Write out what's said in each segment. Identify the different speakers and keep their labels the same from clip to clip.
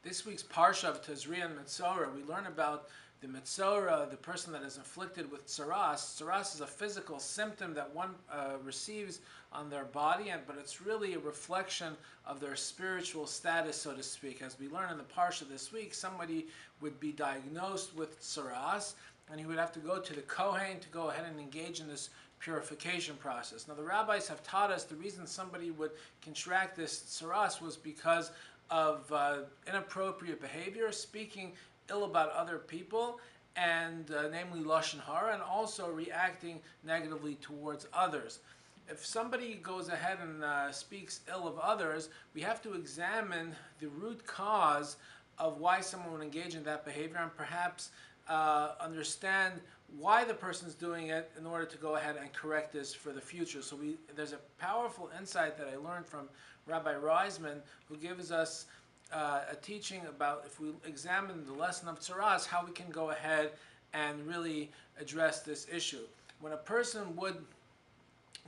Speaker 1: This week's parsha of Tazria and Metzora, we learn about the Metzora, the person that is afflicted with tsaras. Tsaras is a physical symptom that one receives on their body, but it's really a reflection of their spiritual status, so to speak. As we learn in the parsha this week, somebody would be diagnosed with tsaras, and he would have to go to the Kohen to go ahead and engage in this purification process. Now, the rabbis have taught us the reason somebody would contract this tsaras was because of inappropriate behavior, speaking ill about other people, and namely lashon hara, and also reacting negatively towards others. If somebody goes ahead and speaks ill of others, we have to examine the root cause of why someone would engage in that behavior, and perhaps understand why the person's doing it in order to go ahead and correct this for the future. So there's a powerful insight that I learned from Rabbi Reisman, who gives us a teaching about, if we examine the lesson of tsaras, how we can go ahead and really address this issue. When a person would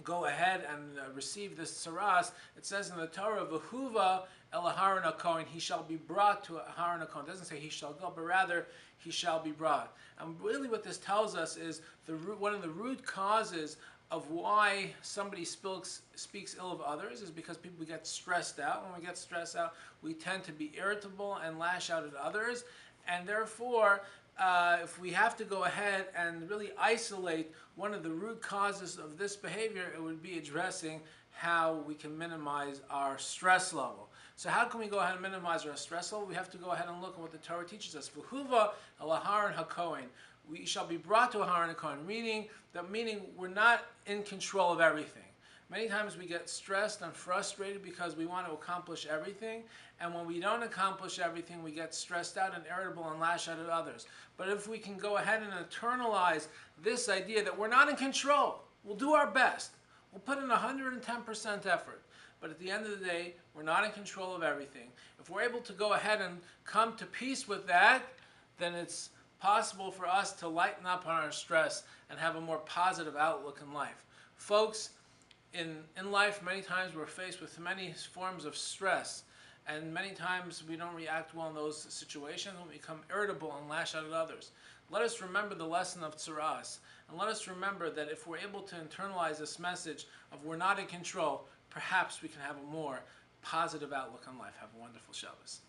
Speaker 1: go ahead and receive this tsaras, it says in the Torah, "V'huva el Aharon HaKohen," he shall be brought to Aharon HaKohen. It doesn't say he shall go, but rather he shall be brought. And really what this tells us is one of the root causes of why somebody speaks ill of others is because people get stressed out. When we get stressed out, we tend to be irritable and lash out at others. And therefore, if we have to go ahead and really isolate one of the root causes of this behavior, it would be addressing how we can minimize our stress level. So how can we go ahead and minimize our stress level? We have to go ahead and look at what the Torah teaches us. V'huva el Aharon HaKohen. We shall be brought to Aharon HaKohen, meaning we're not in control of everything. Many times we get stressed and frustrated because we want to accomplish everything, and when we don't accomplish everything, we get stressed out and irritable and lash out at others. But if we can go ahead and internalize this idea that we're not in control, we'll do our best, we'll put in 110% effort, but at the end of the day, we're not in control of everything. If we're able to go ahead and come to peace with that, then it's possible for us to lighten up on our stress and have a more positive outlook in life. Folks, in life, many times we're faced with many forms of stress, and many times we don't react well in those situations and we become irritable and lash out at others. Let us remember the lesson of tsaras, and let us remember that if we're able to internalize this message of we're not in control, perhaps we can have a more positive outlook on life. Have a wonderful Shabbos.